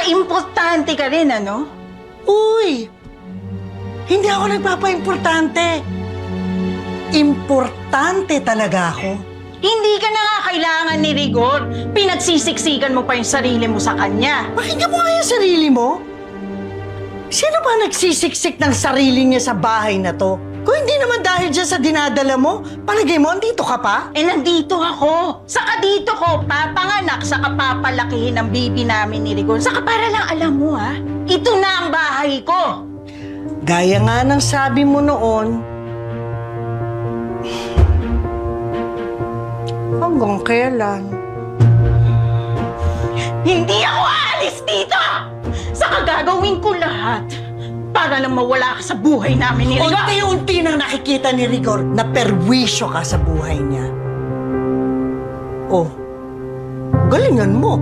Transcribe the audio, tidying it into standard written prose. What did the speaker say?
Nagpapa-importante ka rin, ano? Uy! Hindi ako nagpapa-importante. Importante talaga ako. Hindi ka na nga kailangan ni Rigor. Pinagsisiksikan mo pa yung sarili mo sa kanya. Pakinggan mo nga yung sarili mo. Sino ba nagsisiksik ng sarili niya sa bahay na to? Kung hindi naman dahil dyan sa dinadala mo, palagay mo, andito ka pa? Eh, nandito ako. Saka dito ko papanganak, saka papalakihin ang baby namin ni Rigor. Saka para lang alam mo, ha? Ito na ang bahay ko. Gaya nga ng sabi mo noon, hanggang kailan? Hindi ako aalis dito! Saka gagawin ko lahat para lang mawala ka sa buhay namin ni Rigor. Unti-unti nang nakikita ni Rigor na perwisyo ka sa buhay niya. Oh, galingan mo.